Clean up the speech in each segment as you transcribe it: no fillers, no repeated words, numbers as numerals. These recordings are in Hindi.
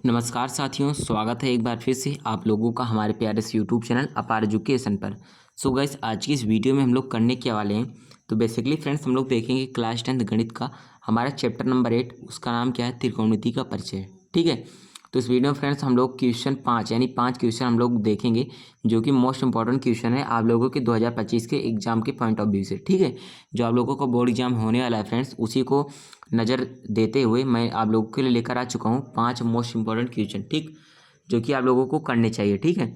नमस्कार साथियों, स्वागत है एक बार फिर से आप लोगों का हमारे प्यारे से यूट्यूब चैनल अपार एजुकेशन पर। सो गाइस, आज की इस वीडियो में हम लोग करने के वाले हैं। तो बेसिकली फ्रेंड्स, हम लोग देखेंगे क्लास 10th गणित का हमारा चैप्टर नंबर 8, उसका नाम क्या है, त्रिकोणमिति का परिचय। ठीक है। तो इस वीडियो में फ्रेंड्स हम लोग क्वेश्चन 5 यानी 5 क्वेश्चन हम लोग देखेंगे, जो कि मोस्ट इंपॉर्टेंट क्वेश्चन है आप लोगों के 2025 के एग्जाम के पॉइंट ऑफ व्यू से। ठीक है। जो आप लोगों को बोर्ड एग्जाम होने वाला है फ्रेंड्स, उसी को नज़र देते हुए मैं आप लोगों के लिए लेकर आ चुका हूँ 5 मोस्ट इंपॉर्टेंट क्वेश्चन। ठीक, जो कि आप लोगों को करने चाहिए। ठीक है।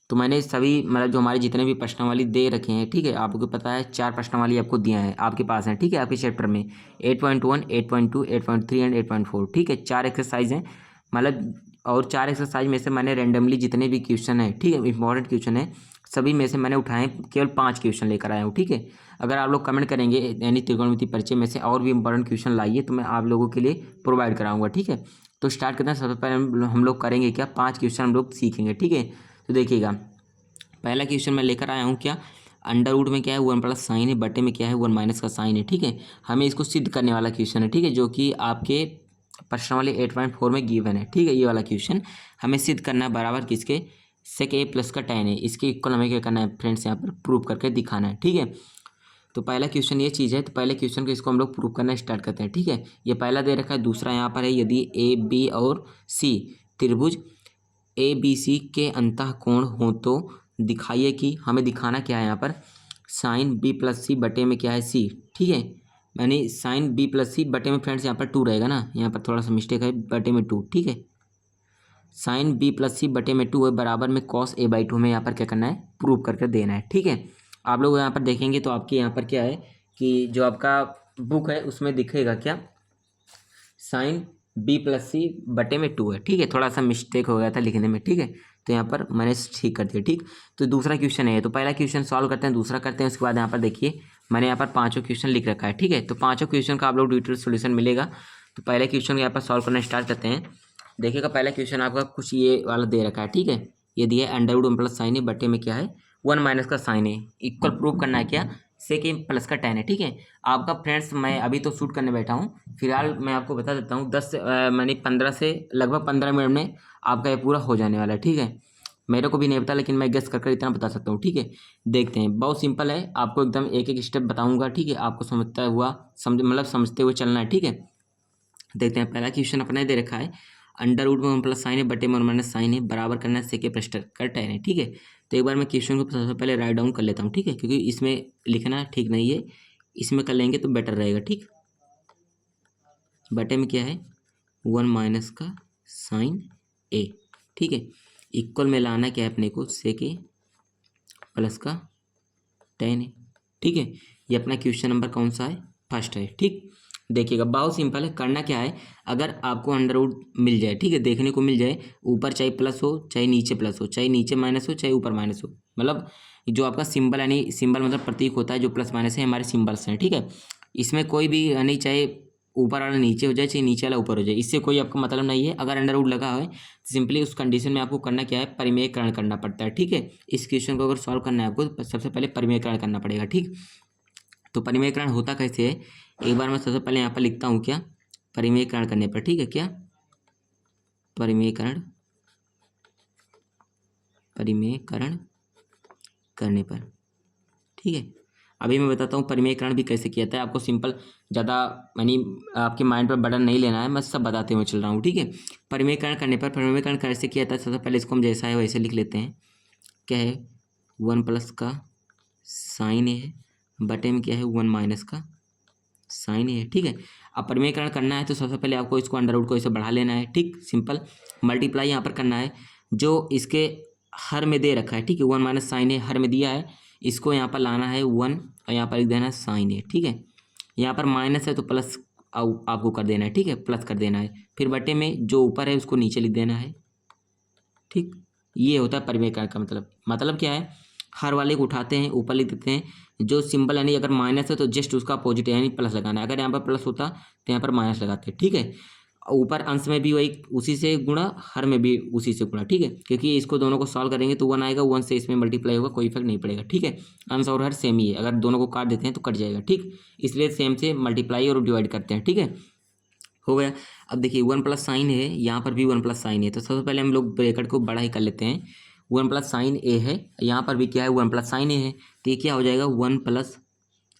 तो मैंने सभी मतलब जो हमारे जितने भी प्रश्नावली दे रखे हैं, ठीक है, आपको पता है 4 प्रश्नावली आपको दिया है, आपके पास है। ठीक है, आपके चैप्टर में 8.1, 8.2, 8.3 एंड 8.4। ठीक है, 4 एक्सरसाइज हैं मतलब, और 4 एक्सरसाइज में से मैंने रैंडमली जितने भी क्वेश्चन है, ठीक है, इंपॉर्टेंट क्वेश्चन है, सभी में से मैंने उठाए, केवल 5 क्वेश्चन लेकर आया हूँ। ठीक है। अगर आप लोग कमेंट करेंगे यानी त्रिकोणमिति परिचय में से और भी इंपॉर्टेंट क्वेश्चन लाइए, तो मैं आप लोगों के लिए प्रोवाइड कराऊंगा। ठीक है। तो स्टार्ट करते हैं। सबसे पहले हम लोग करेंगे क्या, 5 क्वेश्चन हम लोग सीखेंगे। ठीक है। तो देखिएगा, पहला क्वेश्चन मैं लेकर आया हूँ क्या, अंडर रूट में क्या है 1 प्लस साइन है, बटे में क्या है 1 माइनस का साइन है। ठीक है। हमें इसको सिद्ध करने वाला क्वेश्चन है। ठीक है, जो कि आपके प्रश्न वाले 8.4 में गिवन है। ठीक है, ये वाला क्वेश्चन हमें सिद्ध करना है बराबर किसके, सेक ए प्लस का tan है, इसके इक्वल हमें क्या करना है फ्रेंड्स, यहाँ पर प्रूव करके दिखाना है। ठीक है। तो पहला क्वेश्चन ये चीज़ है, तो पहले क्वेश्चन को इसको हम लोग प्रूव करना स्टार्ट करते हैं। ठीक है। ये पहला दे रखा है, दूसरा यहाँ पर है, यदि ए बी और सी त्रिभुज ए बी सी के अंतः कोण हो तो दिखाइए कि, हमें दिखाना क्या है यहाँ पर, साइन बी प्लस सी बटे में क्या है सी। ठीक है, यानी साइन बी प्लस सी बटे में फ्रेंड्स यहाँ पर 2 रहेगा ना, यहाँ पर थोड़ा सा मिस्टेक है, बटे में 2। ठीक है, साइन बी प्लस सी बटे में 2 है बराबर में कॉस ए बाई 2 में यहाँ पर क्या करना है, प्रूव करके देना है। ठीक है। आप लोग यहाँ पर देखेंगे तो आपके यहाँ पर क्या है कि जो आपका बुक है उसमें दिखेगा क्या, साइन बी प्लस सी बटे में 2 है। ठीक है, थोड़ा सा मिस्टेक हो गया था लिखने में। ठीक है, तो यहाँ पर मैंने ठीक कर दिया। ठीक, तो दूसरा क्वेश्चन है, तो पहला क्वेश्चन सॉल्व करते हैं, दूसरा करते हैं, उसके बाद यहाँ पर देखिए मैंने यहाँ पर 5 क्वेश्चन लिख रखा है। ठीक है, तो 5 क्वेश्चन का आप लोग डिटेल सोल्यूशन मिलेगा। तो पहले क्वेश्चन यहाँ पर सॉल्व करना स्टार्ट करते हैं। देखिएगा, पहला क्वेश्चन आपका कुछ ये वाला दे रखा है। ठीक है, ये दिया है अंडर रूट 1 प्लस साइन है, बटे में क्या है 1 माइनस का साइन है, इक्वल प्रूव करना है क्या, सेक ए प्लस का tan है। ठीक है, आपका फ्रेंड्स मैं अभी तो शूट करने बैठा हूँ, फिलहाल मैं आपको बता देता हूँ 10 मैंने 15 से लगभग 15 मिनट में आपका ये पूरा हो जाने वाला है। ठीक है, मेरे को भी नहीं पता, लेकिन मैं गेस कर इतना बता सकता हूँ। ठीक है, देखते हैं, बहुत सिंपल है, आपको एकदम एक एक स्टेप बताऊँगा। ठीक है, आपको समझता हुआ समझते हुए चलना है। ठीक है, देखते हैं, पहला क्वेश्चन अपने दे रखा है, अंडर रूट में 1 प्लस साइन है बटे में 1 माइनस साइन है, बराबर करना है सेक ए प्लस का tan है। ठीक है, तो एक बार मैं क्वेश्चन को सबसे पहले राइट डाउन कर लेता हूँ। ठीक है, क्योंकि इसमें लिखना ठीक नहीं है, इसमें कर लेंगे तो बेटर रहेगा। ठीक, बटे में क्या है 1 माइनस का साइन ए। ठीक है, इक्वल में लाना क्या है अपने को, सेक ए प्लस का tan है। ठीक है, ये अपना क्वेश्चन नंबर कौन सा है, फर्स्ट है। ठीक, देखिएगा बहुत सिंपल है, करना क्या है, अगर आपको अंडर रूट मिल जाए, ठीक है, देखने को मिल जाए, ऊपर चाहे प्लस हो चाहे नीचे प्लस हो, चाहे नीचे माइनस हो चाहे ऊपर माइनस हो, मतलब जो आपका सिंबल यानी सिंबल मतलब प्रतीक होता है, जो प्लस माइनस है हमारे सिंबल्स हैं। ठीक है, इसमें कोई भी यानी चाहे ऊपर वाला नीचे हो जाए चाहे नीचे वाला ऊपर हो जाए, इससे कोई आपका मतलब नहीं है। अगर अंडर रूट लगा है तो सिंपली उस कंडीशन में आपको करना क्या है, परिमेयकरण करना पड़ता है। ठीक है, इस क्वेश्चन को अगर सॉल्व करना है आपको तो सबसे पहले परिमेयकरण करना पड़ेगा। ठीक, तो परिमेयकरण होता कैसे है, एक बार मैं सबसे पहले यहाँ पर लिखता हूँ क्या, परिमेयकरण करने पर। ठीक है, क्या परिमेयकरण, परिमेयकरण करने पर। ठीक है, अभी मैं बताता हूँ परिमेयकरण भी कैसे किया था, आपको सिंपल ज़्यादा यानी आपके माइंड पर बर्डन नहीं लेना है, मैं सब बताते हुए चल रहा हूँ। ठीक है, परिमेयकरण करने पर, परिमेयकरण कैसे किया था, सबसे पहले इसको हम जैसा है वैसे लिख लेते हैं। क्या है 1 प्लस का साइन है, बटे में क्या है 1 माइनस का साइन है। ठीक है, अब परिमेयकरण करना है तो सबसे पहले आपको इसको अंडर रूट को इसे बढ़ा लेना है। ठीक, सिंपल मल्टीप्लाई यहाँ पर करना है, जो इसके हर में दे रखा है। ठीक है, 1 माइनस साइन है हर में दिया है, इसको यहाँ पर लाना है 1 और यहाँ पर लिख देना है साइन है। ठीक है, यहाँ पर माइनस है तो प्लस आपको कर देना है। ठीक है, प्लस कर देना है, फिर बटे में जो ऊपर है उसको नीचे लिख देना है। ठीक, ये होता है परिमेयकरण का मतलब क्या है, हर वाले को उठाते हैं ऊपर लिख देते हैं, जो सिंबल यानी अगर माइनस है तो जस्ट उसका अपोजिट यानी प्लस लगाना है, अगर यहाँ पर प्लस होता तो यहाँ पर माइनस लगाते हैं। ठीक है, ऊपर अंश में भी वही उसी से गुणा, हर में भी उसी से गुणा। ठीक है, क्योंकि इसको दोनों को सॉल्व करेंगे तो 1 आएगा, 1 से इसमें मल्टीप्लाई होगा, कोई इफेक्ट नहीं पड़ेगा। ठीक है, अंश और हर सेम ही है, अगर दोनों को काट देते हैं तो कट जाएगा। ठीक, इसलिए सेम से मल्टीप्लाई और डिवाइड करते हैं। ठीक है, हो गया। अब देखिए 1 + साइन है, यहाँ पर भी 1 + साइन है, तो सबसे पहले हम लोग ब्रैकेट को बड़ा ही कर लेते हैं। 1 + साइन ए है, यहाँ पर भी क्या है 1 + साइन ए है, तो ये क्या हो जाएगा 1 +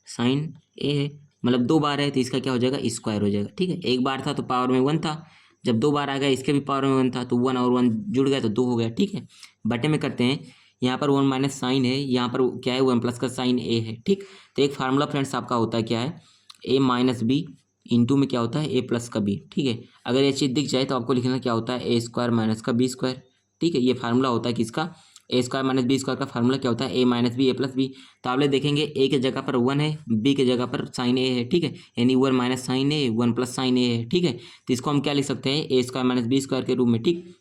साइन ए है, मतलब 2 बार है तो इसका क्या हो जाएगा स्क्वायर हो जाएगा। ठीक है, एक बार था तो पावर में 1 था, जब 2 बार आ गया इसके भी पावर में 1 था तो 1 और 1 जुड़ गया तो 2 हो गया। ठीक है, बटे में करते हैं, यहाँ पर 1 - साइन है, यहाँ पर क्या है 1 + का साइन ए है। ठीक, तो एक फार्मूला फ्रेंड्स आपका होता है क्या है a - b इंटू में क्या होता है a+का b। ठीक है, अगर ये चीज़ दिख जाए तो आपको लिखना क्या होता है a² - का b²। ठीक है, ये फार्मूला होता है किसका a² - b² का फार्मूला क्या होता है a - b a+b। तो आप लोग देखेंगे a की जगह पर 1 है, b की जगह पर साइन ए है। ठीक है, यानी 1 - साइन ए 1 + साइन ए है। ठीक है, तो इसको हम क्या लिख सकते हैं a² - b² के रूप में। ठीक,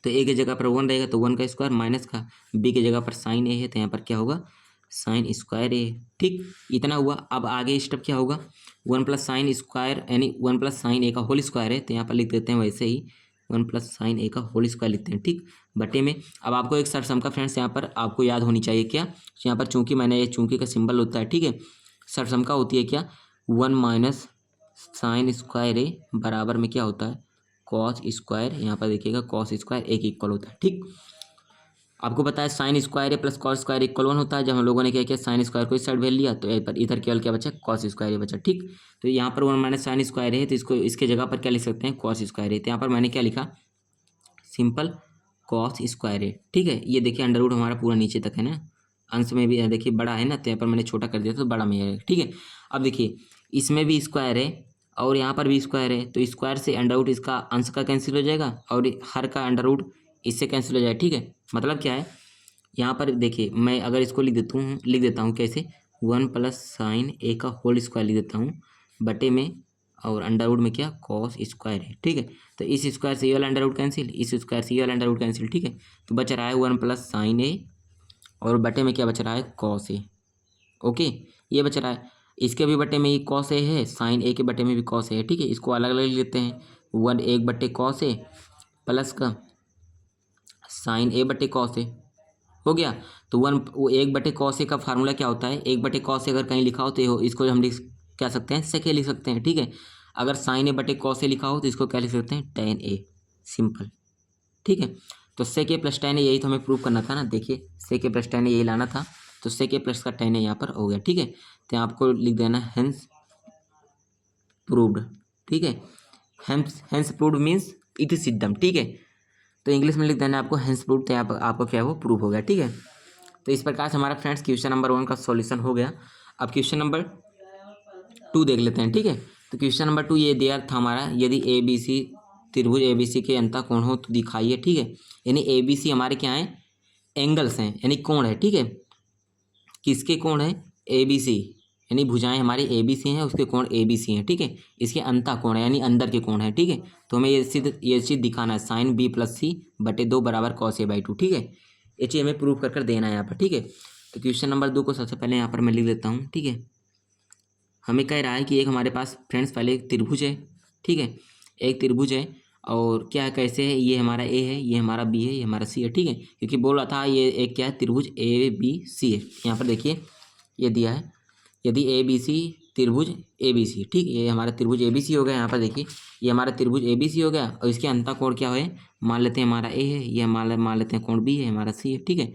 तो ए की जगह पर 1 रहेगा तो 1 का स्क्वायर माइनस का बी की जगह पर साइन ए है तो यहाँ पर क्या होगा sin² ए। ठीक, इतना हुआ। अब आगे स्टेप क्या होगा 1 + साइन² यानी 1 + साइन ए का होल स्क्वायर है तो यहाँ पर लिख देते हैं वैसे ही 1 + साइन ए का होल स्क्वायर लिखते हैं। ठीक, बटे में अब आपको एक सरसम का फ्रेंड्स यहाँ पर आपको याद होनी चाहिए क्या, यहाँ पर चूंकि मैंने ये चूंकि का सिंबल होता है। ठीक है, सरसम का होती है क्या 1 - साइन² ए बराबर में क्या होता है cos²। यहाँ पर देखिएगा cos² एक इक्वल होता है। ठीक, आपको पता है sin² प्लस cos² इक्वल 1 होता है। जब हम लोगों ने क्या किया sin² को इस साइड भेज लिया तो इधर केवल क्या बचा cos² बचा। ठीक, तो यहाँ पर 1 - साइन² है तो इसको इसके जगह पर क्या लिख सकते हैं cos² है, तो यहाँ पर मैंने क्या लिखा सिंपल cos² है। ठीक है, ये देखिए अंडर रूट हमारा पूरा नीचे तक है ना, अंश में भी देखिए बड़ा है ना तो यहाँ पर मैंने छोटा कर दिया तो बड़ा में है। ठीक है, अब देखिए इसमें भी स्क्वायर है और यहाँ पर भी स्क्वायर है तो स्क्वायर से अंडर रूट इसका अंश का कैंसिल हो जाएगा और हर का अंडर रूट इससे कैंसिल हो जाएगा। ठीक है, मतलब क्या है यहाँ पर देखिए मैं अगर इसको लिख देता हूँ कैसे 1 + साइन ए का होल स्क्वायर लिख देता हूँ बटे में और अंडर रूट में क्या cos² है। ठीक है, तो इस स्क्वायर से ये वाला अंडर रूट कैंसिल, इस स्क्वायर से ये वाला अंडर रूट कैंसिल। ठीक है, तो बच रहा है 1 + साइन ए और बटे में क्या बच रहा है cos ए। ओके, ये बच रहा है, इसके भी बटे में ये cos ए है, साइन ए के बटे में भी cos ए है। ठीक है, इसको अलग अलग लेते हैं 1/cos ए प्लस का साइन ए बटे cos ए हो गया। तो 1/cos ए का फार्मूला क्या होता है 1/cos ए अगर कहीं लिखा हो तो इसको हम लिख क्या सकते हैं सेक ए लिख सकते हैं। ठीक है, अगर साइन ए बटे cos ए लिखा हो तो इसको क्या लिख सकते हैं tan ए, सिंपल। ठीक है, तो सेक ए प्लस tan ए यही तो हमें प्रूव करना था ना, देखिए सेक ए प्लस tan ए यही लाना था तो सेक ए प्लस का tan ए यहाँ पर हो गया। ठीक है, तो आपको लिख देना हेंस प्रूव्ड। ठीक है, hence proved means it is सिद्धम। ठीक है, तो इंग्लिश में लिख देना आपको हेंस प्रूव्ड, तो यहाँ पर आपको क्या है वो प्रूव हो गया। ठीक है, तो इस प्रकार से हमारा फ्रेंड्स क्वेश्चन नंबर 1 का सॉल्यूशन हो गया। अब क्वेश्चन नंबर 2 देख लेते हैं। ठीक है, तो क्वेश्चन नंबर 2 ये दिया था हमारा, यदि ABC त्रिभुज ABC के अंतःकोण हो तो दिखाइए। ठीक है, यानी ABC हमारे क्या है एंगल्स हैं यानी कोण है। ठीक है, किसके कोण है ABC यानी भुजाएं हमारी ABC हैं उसके कोण ABC हैं। ठीक है, इसके अंतःकोण है यानी अंदर के कोण है। ठीक है, तो हमें ये चीज़ दिखाना है sin B+C/2 बराबर cos A/2। ठीक है, ये चीज़ हमें प्रूव कर देना है यहाँ पर। ठीक है, तो क्वेश्चन नंबर 2 को सबसे पहले यहाँ पर मैं लिख देता हूँ। ठीक है, हमें कह रहा है कि एक हमारे पास फ्रेंड्स पहले एक त्रिभुज है। ठीक है, एक त्रिभुज है और क्या है कैसे है, ये हमारा ए है, ये हमारा बी है, ये हमारा सी है। ठीक है, क्योंकि बोल रहा था ये एक क्या है त्रिभुज ABC है। यहाँ पर देखिए ये दिया है यदि ABC त्रिभुज ABC। ठीक, ये हमारा त्रिभुज ABC हो गया। यहाँ पर देखिए ये हमारा त्रिभुज ABC हो गया और इसके अंतःकोण क्या है मान लेते हैं हमारा ए है, ये मान लेते हैं कोण बी है, हमारा सी है। ठीक है,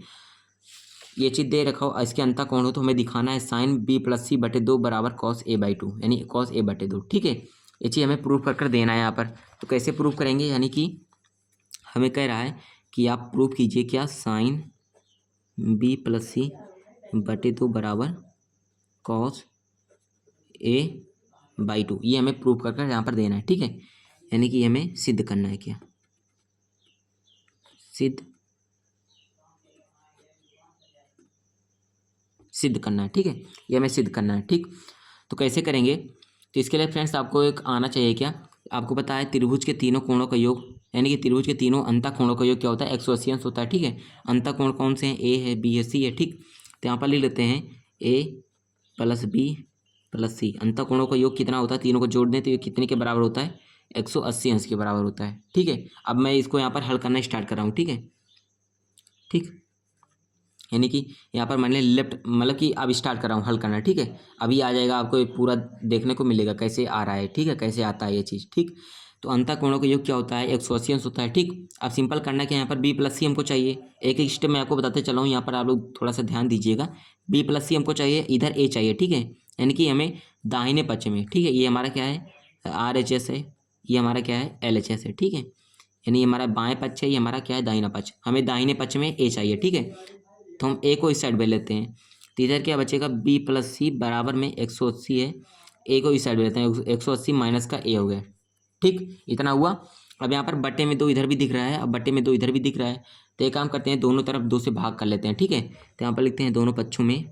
ये चीज़ दे रखा हो इसके अंतःकोण हो तो हमें दिखाना है sin B+C/2 बराबर cos A/2 यानी cos A/2। ठीक है, ये चीज़ हमें प्रूव कर देना है यहाँ पर। तो कैसे प्रूव करेंगे, यानी कि हमें कह रहा है कि आप प्रूव कीजिए क्या sin B+C/2 बराबर cos A/2, ये हमें प्रूव कर यहाँ पर देना है। ठीक है, यानी कि हमें सिद्ध करना है क्या सिद्ध करना है। ठीक है, ये हमें सिद्ध करना है। ठीक, तो कैसे करेंगे, तो इसके लिए फ्रेंड्स आपको एक आना चाहिए क्या, आपको पता है त्रिभुज के तीनों कोणों का योग यानी कि त्रिभुज के तीनों अंतःकोणों का योग क्या होता है 180 अंश होता है। ठीक है, अंतःकोण कौन से हैं ए है बी है सी है। ठीक, तो यहाँ पर लिख लेते हैं A+B+C, अंतःकोणों का योग कितना होता है तीनों को जोड़ दें तो ये कितने के बराबर होता है 180 अंश के बराबर होता है। ठीक है, अब मैं इसको यहाँ पर हल करना स्टार्ट कर रहा हूँ। ठीक है, ठीक, यानी कि यहाँ पर मैंने लेफ्ट मतलब कि अब स्टार्ट कर रहा हूँ हल करना, ठीक है। अभी आ जाएगा, आपको ये पूरा देखने को मिलेगा कैसे आ रहा है, ठीक है, कैसे आता है ये चीज़, ठीक। तो अंतःकोणों का योग क्या होता है, 180 अंश होता है, ठीक। अब सिंपल करना क्या, यहाँ पर बी प्लस सी हमको चाहिए। एक एक स्टेप मैं आपको बताते चला हूँ, यहाँ पर आप लोग थोड़ा सा ध्यान दीजिएगा। बी प्लस सी हमको चाहिए, इधर ए चाहिए, ठीक है। यानी कि हमें दाहिने पक्ष में, ठीक है, ये हमारा क्या है, RHS है, ये हमारा क्या है, LHS है, ठीक है। यानी ये हमारा बाएं पक्ष है, ये हमारा क्या है, दाहिना पक्ष। हमें दाहिने पक्ष में ए चाहिए, ठीक है। तो हम ए को इस साइड पे लेते हैं, तो इधर क्या बचेगा, बी प्लस सी बराबर में 180 है, ए को इस साइड पे लेते हैं, 180 माइनस का ए हो गया, ठीक। इतना हुआ। अब यहाँ पर बट्टे में 2 इधर भी दिख रहा है, अब बट्टे में 2 इधर भी दिख रहा है, तो एक काम करते हैं, दोनों तरफ 2 से भाग कर लेते हैं, ठीक है। तो यहाँ पर लिखते हैं दोनों पक्षों में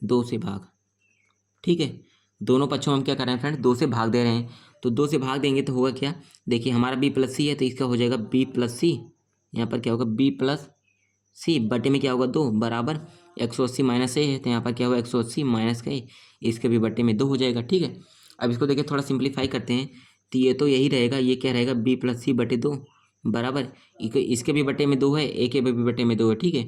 2 से भाग, ठीक है। दोनों पक्षों में हम क्या कर रहे हैं फ्रेंड, 2 से भाग दे रहे हैं। तो 2 से भाग देंगे तो होगा क्या, देखिए हमारा बी प्लस सी है, तो इसका हो जाएगा बी प्लस सी, यहाँ पर क्या होगा, बी प्लस सी बटे में क्या होगा, 2 बराबर 180 माइनस ए है, तो यहाँ पर क्या होगा, 180 माइनस का ए, इसके भी बटे में 2 हो जाएगा, ठीक है। अब इसको देखिए थोड़ा सिंप्लीफाई करते हैं, तो ये तो यही रहेगा, ये क्या रहेगा, बी प्लस सी बटे 2 बराबर इसके भी बटे में 2 है, ए के भी बटे में 2 है, ठीक है।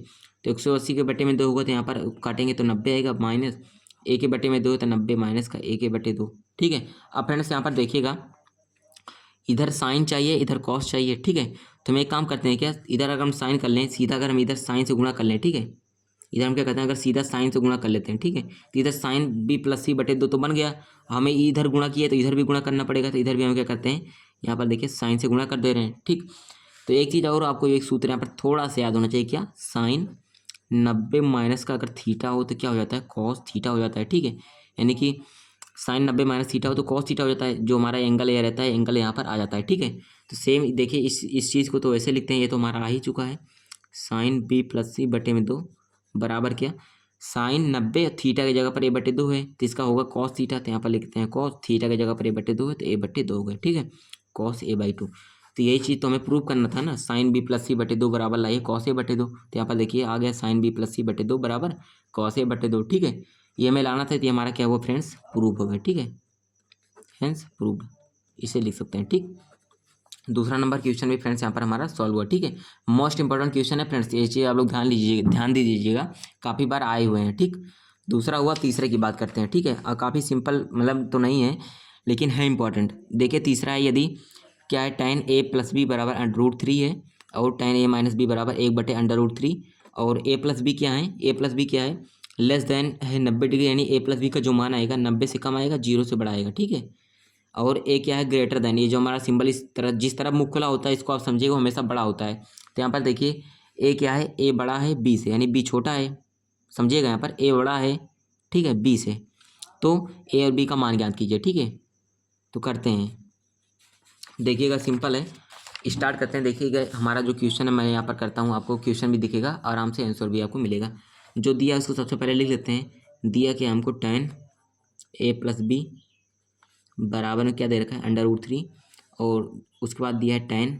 तो 180 के बटे में 2 होगा, तो यहाँ पर काटेंगे तो 90 आएगा, माइनस ए के बटे में 2 है तो 90 माइनस का ए के बटे 2, ठीक है। अब फ्रेंड्स यहाँ पर देखिएगा, इधर साइन चाहिए, इधर कॉस चाहिए, ठीक है। तो हम एक काम करते हैं क्या, इधर अगर हम साइन कर लें सीधा, अगर हम इधर साइन से गुणा कर लें, ठीक है, इधर हम क्या करते हैं, अगर सीधा साइन से गुणा कर लेते हैं, ठीक है, तो इधर साइन बी प्लस सी बटे 2 तो बन गया। हमें इधर गुणा किया तो इधर भी गुणा करना पड़ेगा, तो इधर भी हम क्या करते हैं, यहाँ पर देखिए साइन से गुणा कर दे रहे हैं, ठीक। तो एक चीज़ और आपको एक सूत्र यहाँ पर थोड़ा सा याद होना चाहिए, क्या, साइन 90 माइनस का अगर थीटा हो तो क्या हो जाता है, कॉस थीटा हो जाता है, ठीक है। यानी कि साइन 90 माइनस थीटा हो तो कॉस थीटा हो जाता है, जो हमारा एंगल ये रहता है, एंगल यहाँ पर आ जाता है, ठीक है। तो सेम देखिए इस चीज़ को तो ऐसे लिखते हैं, ये तो हमारा आ ही चुका है, साइन बी प्लस सी बटे में 2 बराबर क्या, साइन 90 थीटा की जगह पर ए बटे 2 है, तो इसका होगा कॉस थीटा, तो यहाँ पर लिखते हैं कॉस थीटा की जगह पर ए बटे 2 है, तो ए बटे 2 हो गए, ठीक है, कॉस ए बाई 2। तो यही चीज़ तो हमें प्रूव करना था ना, साइन बी प्लस सी बटे 2 बराबर लाइए कॉस ए बटे 2, तो यहाँ पर देखिए आ गया साइन बी प्लस सी बटे 2 बराबर कॉस ए बटे 2, ठीक है। ये हमें लाना था, तो ये हमारा क्या हुआ फ्रेंड्स, प्रूव हो गया, ठीक है, हेंस प्रूव्ड, इसे लिख सकते हैं, ठीक। दूसरा नंबर क्वेश्चन भी फ्रेंड्स यहाँ पर हमारा सॉल्व हुआ, ठीक है। मोस्ट इंपॉर्टेंट क्वेश्चन है फ्रेंड्स, ये चीज़ आप लोग ध्यान दे दीजिएगा, काफ़ी बार आए हुए हैं, ठीक। दूसरा हुआ, तीसरे की बात करते हैं, ठीक है। और काफ़ी सिंपल मतलब तो नहीं है, लेकिन है इंपॉर्टेंट। देखिए तीसरा है, यदि क्या है, tan a प्लस बी बराबर √3 है, और tan a माइनस बी बराबर 1/√3, और a प्लस बी क्या है, a प्लस बी क्या है, लेस देन है 90 डिग्री, यानी a प्लस बी का जो मान आएगा 90 से कम आएगा, 0 से बड़ा आएगा, ठीक है। और ए क्या है, ग्रेटर देन, ये जो हमारा सिंबल इस तरह जिस तरह मुख खुला होता है, इसको आप समझिएगा हमेशा बड़ा होता है। तो यहाँ पर देखिए ए क्या है, ए बड़ा है बी से, यानी बी छोटा है, समझिएगा यहाँ पर ए बड़ा है, ठीक है, बी से। तो ए और बी का मान ज्ञात कीजिए, ठीक है। तो करते हैं, देखिएगा सिंपल है, स्टार्ट करते हैं। देखिएगा हमारा जो क्वेश्चन है, मैं यहाँ पर करता हूँ, आपको क्वेश्चन भी दिखेगा, आराम से आंसर भी आपको मिलेगा। जो दिया उसको सबसे पहले लिख लेते हैं। दिया कि हमको tan a प्लस बी बराबर में क्या दे रखा है, √3, और उसके बाद दिया है tan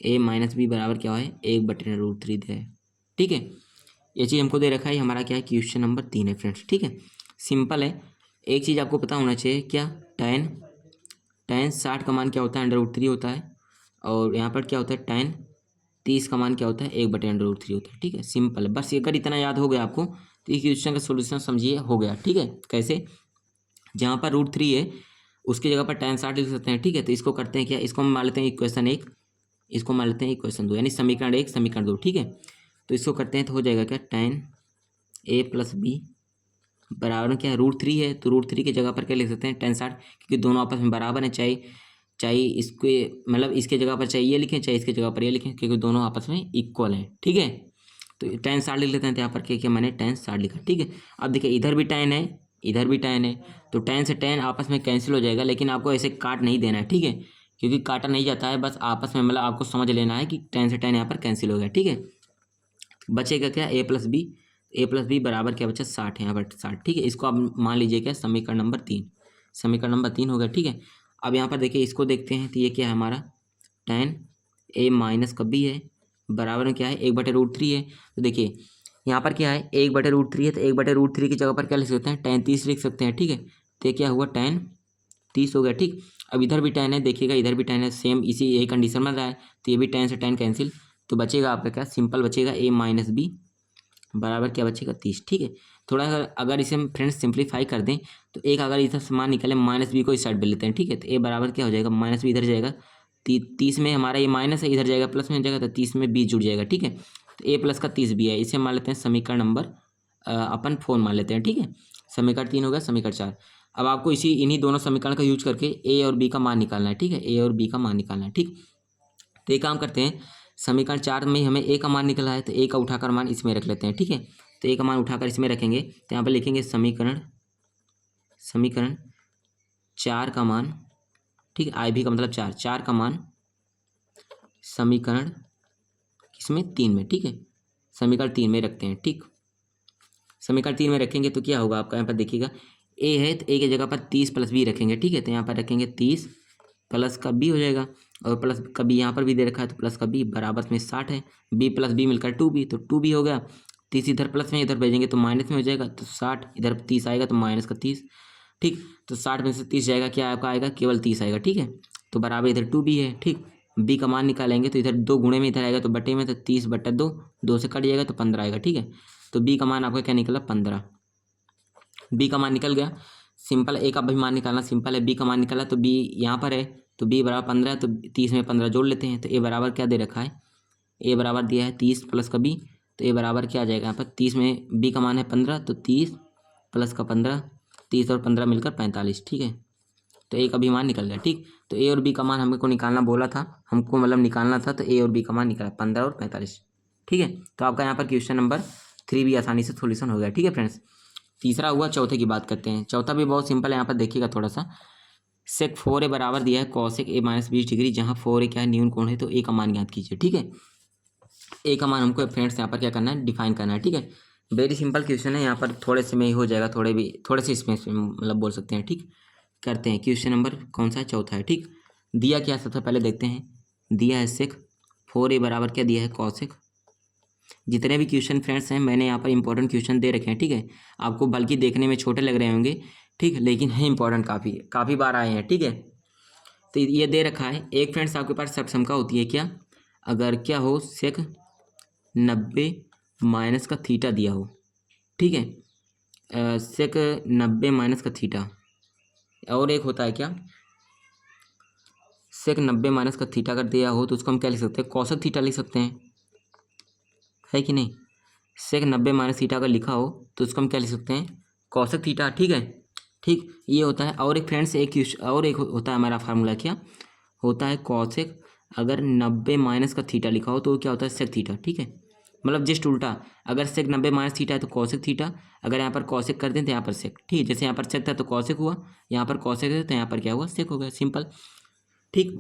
a माइनस बी बराबर क्या है, 1/√3 दिया है, ठीक है। ये चीज़ हमको दे रखा है, हमारा क्या है, क्वेश्चन नंबर 3 है फ्रेंड्स, ठीक है। सिंपल है, एक चीज़ आपको पता होना चाहिए, क्या, tan 60 का मान क्या होता है, √3 होता है, और यहाँ पर क्या होता है, tan 30 का मान क्या होता है, 1/√3 होता है, ठीक है। सिंपल है, बस ये अगर इतना याद हो गया आपको, तो ये क्वेश्चन का सोल्यूशन समझिए हो गया, ठीक है। कैसे, जहाँ पर √3 है उसकी जगह पर tan 60 लिख सकते हैं, ठीक है। तो इसको करते हैं क्या, इसको हम मान लेते हैं इक्वेशन 1, इसको मान लेते हैं इक्वेशन 2, यानी समीकरण 1 समीकरण 2, ठीक है। तो इसको करते हैं तो हो जाएगा क्या, tan a प्लस बी बराबर में क्या है, √3 है, तो √3 की जगह पर क्या लिख सकते हैं, tan 60, क्योंकि दोनों आपस में बराबर हैं, चाहे चाहे इसके मतलब इसके जगह पर चाहे ये लिखें, चाहे इसके जगह पर ये लिखें, क्योंकि दोनों आपस में इक्वल हैं, ठीक है। तो tan 60 लिख लेते हैं, तो यहाँ पर क्या मैंने tan 60 लिखा, ठीक है। अब देखिए इधर भी tan है, इधर भी tan है, तो tan से tan आपस में कैंसिल हो जाएगा, लेकिन आपको ऐसे काट नहीं देना है, ठीक है, क्योंकि काटा नहीं जाता है, बस आपस में मतलब आपको समझ लेना है कि tan से tan यहाँ पर कैंसिल हो गया, ठीक है। बचेगा क्या, ए प्लस बी बराबर क्या बचा, 60 है यहाँ पर 60, ठीक है। इसको आप मान लीजिए क्या, समीकरण नंबर 3, समीकरण नंबर 3 हो गया, ठीक है। अब यहाँ पर देखिए इसको देखते हैं, तो ये क्या है हमारा, tan a माइनस का बी है बराबर में क्या है, 1/√3 है। तो देखिए यहाँ पर क्या है, 1/√3 है, तो 1/√3 की जगह पर क्या लिख सकते हैं, tan 30 लिख सकते हैं, ठीक है। तो ये क्या हुआ, tan 30 हो गया। ठीक, अब इधर भी 10 है, देखिएगा इधर भी 10 है, सेम इसी यही कंडीशन में रहा है, तो ये भी 10 से 10 कैंसिल, तो बचेगा आपका क्या, सिंपल बचेगा a माइनस बी बराबर क्या बचेगा 30। ठीक है, थोड़ा अगर इसे हम फ्रेंड्स सिंप्लीफाई कर दें तो एक अगर इधर से मान निकले माइनस बी को इस साइड पे लेते हैं। ठीक है, तो ए बराबर क्या हो जाएगा, माइनस बी इधर जाएगा, 30 में हमारा ये माइनस है, इधर जाएगा प्लस में हो जाएगा, तो 30 में बी जुड़ जाएगा। ठीक है, तो ए प्लस का 30 भी है, इसे मान लेते हैं समीकरण नंबर अपन 4 मान लेते हैं। ठीक है, समीकरण 3 हो गया, समीकरण 4। अब आपको इन्हीं दोनों समीकरण का यूज करके ए और बी का मान निकालना है। ठीक है, ए और बी का मान निकालना है। ठीक, तो एक काम करते हैं, समीकरण 4 में हमें ए का मान निकला है, तो ए का उठाकर मान इसमें रख लेते हैं। ठीक है, तो ए का मान उठाकर इसमें रखेंगे, तो यहाँ पर लिखेंगे समीकरण समीकरण 4 का मान। ठीक है, आई भी का मतलब 4 का मान समीकरण किसमें, 3 में। ठीक है, समीकरण 3 में रखते हैं। ठीक, समीकरण 3 में रखेंगे तो क्या होगा आपका, यहाँ पर देखिएगा ए है, तो ए की जगह पर 30 प्लस बी रखेंगे। ठीक है, तो यहाँ पर रखेंगे 30 प्लस का बी हो जाएगा, और प्लस का बी यहाँ पर भी दे रखा है, तो प्लस का बी बराबर में 60 है, बी प्लस बी मिलकर 2b, तो 2b हो गया। 30 इधर प्लस में, इधर भेजेंगे तो माइनस में हो जाएगा, तो 60 इधर 30 आएगा तो माइनस का 30। ठीक, तो 60 में से 30 जाएगा, क्या आपका आएगा, केवल 30 आएगा। ठीक है, तो बराबर इधर 2b है। ठीक, बी का मान निकालेंगे तो इधर 2 गुणे में इधर आएगा, तो बटे में, तो 30/2, 2 से कट जाएगा तो 15 आएगा। ठीक है, तो बी का मान आपका क्या निकला, 15। बी का मान निकल गया, सिंपल। ए का भी मान निकालना सिंपल है, बी का मान निकाला तो बी यहाँ पर है, तो बी बराबर 15 है, तो 30 में 15 जोड़ लेते हैं, तो ए बराबर क्या दे रखा है, ए बराबर दिया है 30 प्लस का बी, तो ए बराबर क्या आ जाएगा यहाँ पर, 30 में बी का मान है 15, तो 30 प्लस का 15, 30 और 15 मिलकर 45। ठीक है, तो ए का भी मान निकल गया। ठीक, तो ए और बी का मान हमको निकालना बोला था, हमको मतलब निकालना था, तो ए और बी का मान निकला 15 और 45। ठीक है, तो आपका यहाँ पर क्वेश्चन नंबर 3 भी आसानी से सोल्यूशन हो गया। ठीक है फ्रेंड्स, तीसरा हुआ, चौथे की बात करते हैं। चौथा भी बहुत सिंपल है, यहाँ पर देखिएगा थोड़ा सा, सेक 4a बराबर दिया है कॉसेक a माइनस 20 डिग्री, जहाँ 4a क्या है, न्यून कोण है, तो a का मान ज्ञात कीजिए। ठीक है, a का मान हमको फ्रेंड्स यहाँ पर क्या करना है, डिफाइन करना है। ठीक है, वेरी सिंपल क्वेश्चन है, यहाँ पर थोड़े से में ही हो जाएगा, थोड़े से इसमें मतलब बोल सकते हैं। ठीक, करते हैं, क्वेश्चन नंबर कौन सा है, चौथा है। ठीक, दिया क्या, सबसे पहले देखते हैं, दिया है सेक 4a बराबर क्या दिया है, कॉसेक। जितने भी क्वेश्चन फ्रेंड्स हैं मैंने यहाँ पर इंपॉर्टेंट क्वेश्चन दे रखे हैं। ठीक है, आपको बल्कि देखने में छोटे लग रहे होंगे, ठीक, लेकिन है इंपॉर्टेंट, काफ़ी बार आए हैं। ठीक है, तो ये दे रखा है एक फ्रेंड्स, आपके पास सक्षमता होती है क्या, अगर क्या हो, सेक 90 माइनस का थीटा दिया हो। ठीक है, सेक 90 माइनस का थीटा, और एक होता है क्या, सेक 90 माइनस का थीटा अगर दिया हो तो उसको हम क्या लिख सकते हैं, कौशिक थीटा लिख सकते हैं, है कि नहीं। सेक 90 माइनस थीटा अगर लिखा हो तो उसको हम क्या लिख सकते हैं, कौशिक थीटा। ठीक है, ठीक, ये होता है। और एक फ्रेंड्स और एक होता है हमारा फार्मूला, क्या होता है, कौशिक अगर 90 माइनस का थीटा लिखा हो तो क्या होता है, सेक थीटा। ठीक है, मतलब जस्ट उल्टा, अगर सेक 90 माइनस थीटा है तो कौशिक थीटा, अगर यहाँ पर कौशिक कर दें तो यहाँ पर सेक। ठीक है, जैसे यहाँ पर सेक था तो कौशिक हुआ, यहाँ पर कौशिक है तो यहाँ पर क्या हुआ, सेक हो गया, सिंपल। ठीक,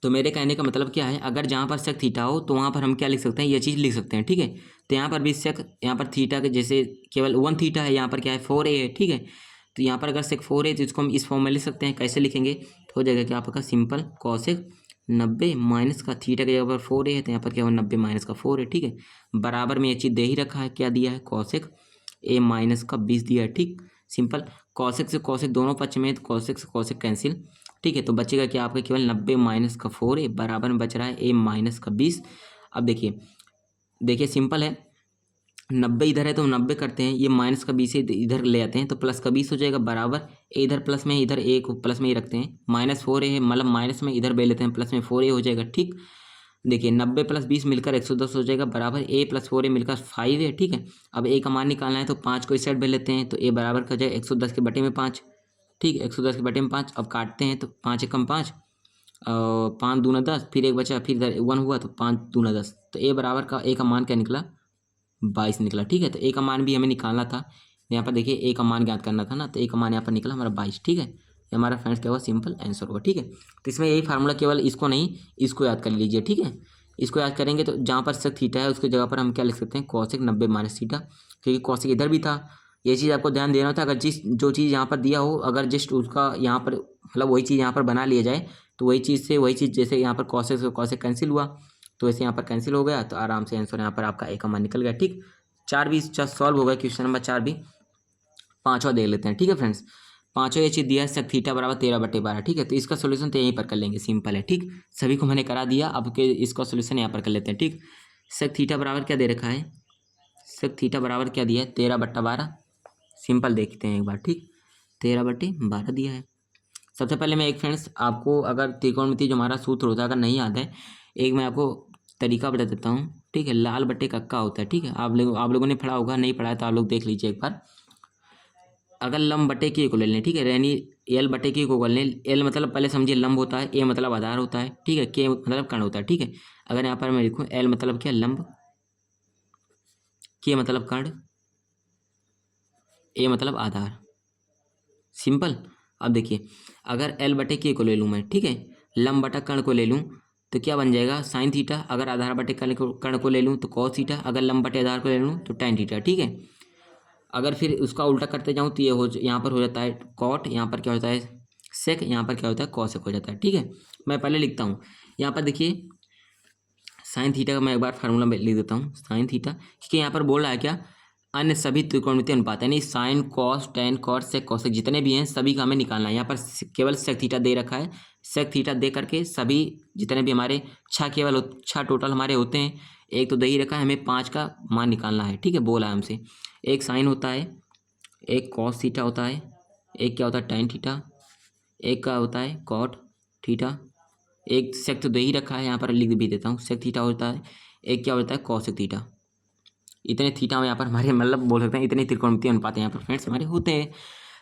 तो मेरे कहने का मतलब क्या है, अगर जहाँ पर सेक थीटा हो तो वहाँ पर हम क्या लिख सकते हैं, ये चीज़ लिख सकते हैं। ठीक है, तो यहाँ पर भी सेक, यहाँ पर थीटा के जैसे केवल 1 थीटा है, यहाँ पर क्या है 4a है। ठीक है, तो यहाँ पर अगर सेक 4a तो इसको हम इस फॉर्म में लिख सकते हैं, कैसे लिखेंगे, तो हो जाएगा क्या आपका सिंपल, कौशिक 90 माइनस का थीटा की जगह पर 4a है, तो यहाँ पर क्या हुआ, 90 माइनस का 4 है। ठीक है, बराबर में ये चीज़ दे ही रखा है, क्या दिया है, कौशिक a माइनस का 20 दिया है। ठीक, सिंपल, कौशिक से कौशिक दोनों पक्ष में, तो कौशिक से कौशिक कैंसिल। ठीक है, तो बचेगा क्या आपका, केवल 90 माइनस का 4a बराबर में बच रहा है a माइनस का 20। अब देखिए सिंपल है, 90 इधर है तो 90 करते हैं, ये माइनस का 20 इधर ले आते हैं तो प्लस का 20 हो जाएगा, बराबर a इधर प्लस में, इधर a को प्लस में ही रखते हैं, माइनस 4a है, मतलब माइनस में इधर ले लेते हैं, प्लस में 4a हो जाएगा। ठीक, देखिए 90 प्लस 20 मिलकर 110 हो जाएगा, बराबर a प्लस 4a मिलकर 5 है। ठीक है, अब a का मान निकालना है तो 5 को इस साइड भेज लेते हैं, तो a बराबर का जाए 110 के बटे में 5। ठीक, 110 के बटे में 5, अब काटते हैं तो 5 एकम 5, 5 दूना 10, फिर एक बचा, फिर इधर 1 हुआ तो 5 दूना 10, तो ए बराबर का ए का मान क्या निकला, 22 निकला। ठीक है, तो ए का मान भी हमें निकालना था, यहाँ पर देखिए ए का मान ज्ञात करना था ना, तो ए का मान यहाँ पर निकला हमारा 22। ठीक है, ये हमारा फ्रेंड्स क्या हुआ, सिंपल आंसर होगा। ठीक है, तो इसमें यही फार्मूला, केवल इसको नहीं, इसको याद कर लीजिए। ठीक है, इसको याद करेंगे तो जहाँ पर सेक थीटा है उसकी जगह पर हम क्या लिख सकते हैं, कौशिक 90 माइनस थीटा, क्योंकि कौशिक इधर भी था। ये चीज़ आपको ध्यान देना होता है, अगर जो चीज़ यहाँ पर दिया हो, अगर जस्ट उसका यहाँ पर मतलब वही चीज़ यहाँ पर बना लिया जाए, तो वही चीज़ जैसे यहाँ पर कौशिक से कौशिक कैंसिल हुआ, तो ऐसे यहाँ पर कैंसिल हो गया, तो आराम से आंसर यहाँ पर आपका ए का मान निकल गया। ठीक, 4 भी सॉल्व हो गया, क्वेश्चन नंबर 4 भी। 5वां देख लेते हैं। ठीक है फ्रेंड्स, पाँचों ये चीज़ दिया है sec थीटा बराबर 13/12। ठीक है, तो इसका सोल्यूशन तो यहीं पर कर लेंगे, सिंपल है। ठीक, सभी को मैंने करा दिया, अब के इसका सोल्यूशन यहाँ पर कर लेते हैं। ठीक, sec थीटा बराबर क्या दे रखा है, sec थीटा बराबर क्या दिया है 13/12। सिंपल देखते हैं एक बार। ठीक, 13/12 दिया है। सबसे पहले मैं एक फ्रेंड्स आपको अगर त्रिकोणमिति जो हमारा सूत्र होता है अगर नहीं याद है, एक मैं आपको तरीका बता देता हूँ। ठीक है, लाल बट्टे कक्का होता है। ठीक है, आप लोगों ने पढ़ा होगा, नहीं पढ़ा है तो आप लोग देख लीजिए एक बार। अगर लंब बटे की को ले लें, ठीक है, यानी एल बटे की को कर लें। एल मतलब पहले समझिए लंब होता है, ए मतलब आधार होता है। ठीक है, के मतलब कर्ण होता है। ठीक है, अगर यहाँ पर मैं लिखूँ एल मतलब क्या लंब, के मतलब कर्ण, ए मतलब आधार, सिंपल। अब देखिए अगर एल बटे के को ले लूँ मैं, ठीक है, लंब बटा कर्ण को ले लूँ तो क्या बन जाएगा साइन थीटा। अगर आधार बटे कर्ण को ले लूँ तो कॉस थीटा। अगर लंब बटे आधार को ले लूँ तो टैन थीटा। ठीक है, अगर फिर उसका उल्टा करते जाऊँ तो ये यहाँ पर हो जाता है कॉट, यहाँ पर क्या होता है सेक, यहाँ पर क्या होता है कॉसेक हो जाता है। ठीक है, मैं पहले लिखता हूँ यहाँ पर देखिए साइन थीटा का मैं एक बार फार्मूला में लिख देता हूँ। साइन थीटा, क्योंकि यहाँ पर बोल रहा है क्या, अन्य सभी त्रिकोणमितीय अनुपात यानी sine cos tan cot sec cosec जितने भी हैं सभी का हमें निकालना है। यहाँ पर केवल सेक थीटा दे रखा है। सेक थीटा दे करके सभी जितने भी हमारे छः टोटल हमारे होते हैं, एक तो दे ही रखा है, हमें 5 का मान निकालना है। ठीक है, बोला है हमसे। एक साइन होता है, एक कॉस थीटा होता है, एक क्या होता है टेन थीटा, एक का होता है कॉट थीटा, एक सेक तो दे ही रखा है, यहाँ पर लिख भी देता हूँ सेक थीटा होता है, एक क्या होता है कॉसेक थीटा। इतने थीटा में यहाँ पर हमारे मतलब बोल सकते हैं इतने त्रिकोणमितीय अनुपात यहाँ पर फ्रेंड्स हमारे होते हैं।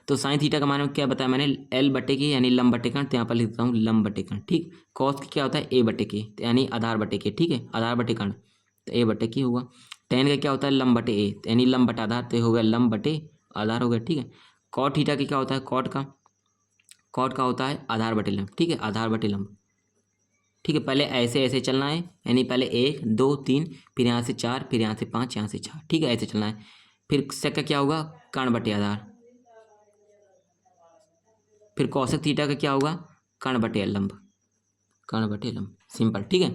तो साइन थीटा का मान क्या बताया मैंने, एल बटे के यानी लंब बटे कर्ण, तो यहाँ पर लिखता हूँ लंब बटे कर्ण। ठीक, कॉस की क्या होता है ए बटे के यानी आधार बटे के। ठीक है, आधार बटे कर्ण तो ए बटे की होगा। टेन का क्या होता है लंब बटे ए यानी लंब बटे आधार, तो हो गया लंब बटे आधार हो गया। ठीक है, कॉट थीटा की क्या होता है कॉट का होता है आधार बटे लंब। ठीक है, आधार बटे लंब। ठीक है, पहले ऐसे ऐसे चलना है, यानी पहले 1 2 3 फिर यहाँ से 4 फिर यहाँ से 5 यहाँ से 6। ठीक है, ऐसे चलना है। फिर सेक का क्या होगा कर्ण बटे आधार, फिर कौशिक थीटा का क्या होगा कर्ण बटे लंब, कर्ण बटे लंब, सिंपल। ठीक है,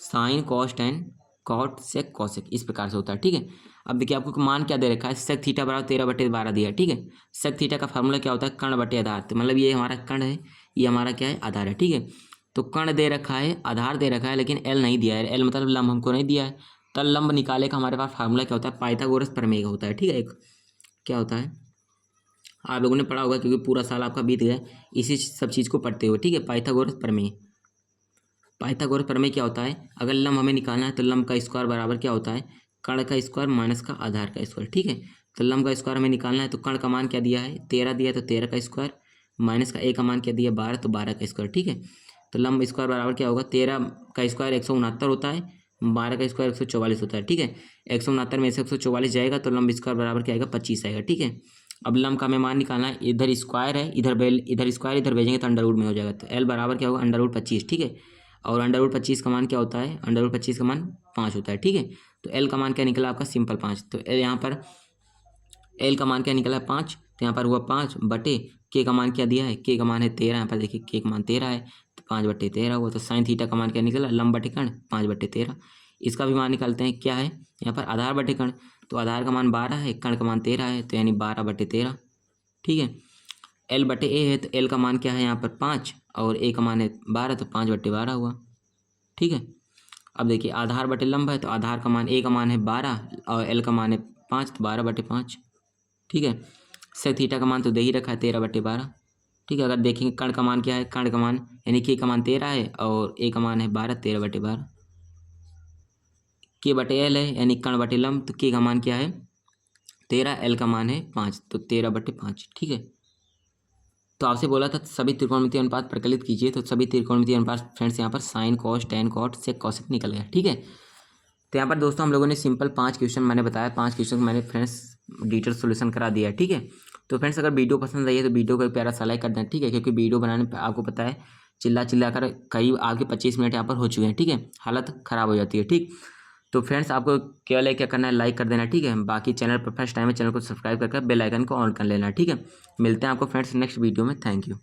sine cos tan cot sec cosec इस प्रकार से होता है। ठीक है, अब देखिए आपको मान क्या दे रखा है, सेक थीटा बराबर 13/12 दिया है। ठीक है, सेक थीटा का फार्मूला क्या होता है कर्ण बटे आधार, तो मतलब ये हमारा कर्ण है, ये हमारा क्या है आधार है। ठीक है, तो कर्ण दे रखा है आधार दे रखा है लेकिन एल नहीं दिया है, एल मतलब लंब हमको नहीं दिया है। तब लंब निकाले का हमारे पास फार्मूला क्या होता है पाइथागोरस प्रमेय का होता है। ठीक है, एक क्या होता है आप लोगों ने पढ़ा होगा क्योंकि पूरा साल आपका बीत गया इसी सब चीज़ को पढ़ते हुए। ठीक है, पाइथागोरस प्रमेय, पाइथागोरस प्रमेय क्या होता है, अगर लंब हमें निकालना है तो लंब का स्क्वायर बराबर क्या होता है कर्ण का स्क्वायर माइनस का आधार का स्क्वायर। ठीक है, तो लंब का स्क्वायर हमें निकालना है तो कर्ण का मान क्या दिया है 13 दिया है, तो 13 का स्क्वायर माइनस का ए का मान क्या दिया 12, तो 12 का स्क्वायर। ठीक है, तो लंब स्क्वायर बराबर क्या होगा 13 का स्क्वायर 169 होता है, 12 का स्क्वायर 144 होता है। ठीक है, 169 में से 144 जाएगा तो लंब स्क्वायर बराबर क्या आएगा 25 आएगा। ठीक है, अब लंब का हमें मान निकालना है, इधर स्क्वायर है इधर स्क्वायर इधर भेजेंगे तो अंडर रूट में हो जाएगा, तो एल बराबर क्या होगा अंडर रूट 25। ठीक है, और अंडर रूट 25 का मान क्या होता है अंडर रूट 25 का मान 5 होता है। ठीक है, तो एल का मान क्या निकला आपका सिंपल 5, तो यहाँ पर एल का मान क्या निकला है 5, तो यहाँ पर हुआ 5 बटे के का मान क्या दिया है के का मान है 13, यहाँ पर देखिए के का मान 13 है तो 5/13 हुआ। तो साइन थीटा का मान क्या निकला लंब बटे कर्ण 5/13। इसका भी मान निकालते हैं क्या है यहाँ पर आधार बटे कर्ण, तो आधार का मान 12 है कर्ण का मान 13 है तो यानी 12/13। ठीक है, एल बटे ए है तो एल का मान क्या है यहाँ पर 5 और ए का मान है 12 तो 5/12 हुआ। ठीक है, अब देखिए आधार बटे लंब है तो आधार का मान ए का मान है 12 और एल का मान है 5 तो 12/5। ठीक है, सेक थीटा का मान तो दे ही रखा है 13/12। ठीक है, अगर देखेंगे कर्ण का मान क्या है कर्ण का मान यानी के का मान 13 है और ए का मान है 12 13/12। के बटे एल है यानी कर्ण बटे लंब, तो के का मान क्या है 13, एल का मान है 5 तो 13/5। ठीक है, तो आपसे बोला था सभी त्रिकोणमितीय अनुपात प्रकलित कीजिए, तो सभी त्रिकोणमितीय अनुपात फ्रेंड्स यहाँ पर sine cos tan cot sec cosec निकल गया। ठीक है, तो यहाँ पर दोस्तों हम लोगों ने सिंपल 5 क्वेश्चन मैंने बताया, 5 क्वेश्चन मैंने फ्रेंड्स डिटेल सोल्यूशन करा दिया है। ठीक है, तो फ्रेंड्स अगर वीडियो पसंद आई है तो वीडियो को एक प्यारा सा लाइक कर दें। ठीक है, क्योंकि वीडियो बनाने पर आपको पता है चिल्ला कर करीब आपके 25 मिनट यहाँ पर हो चुके हैं। ठीक है, हालत ख़राब हो जाती है। ठीक, तो फ्रेंड्स आपको केवल है क्या करना है लाइक कर देना। ठीक है, बाकी चैनल पर फर्स्ट टाइम है चैनल को सब्सक्राइब करके बेल आइकन को ऑन कर लेना। ठीक है, मिलते हैं आपको फ्रेंड्स नेक्स्ट वीडियो में। Thank you.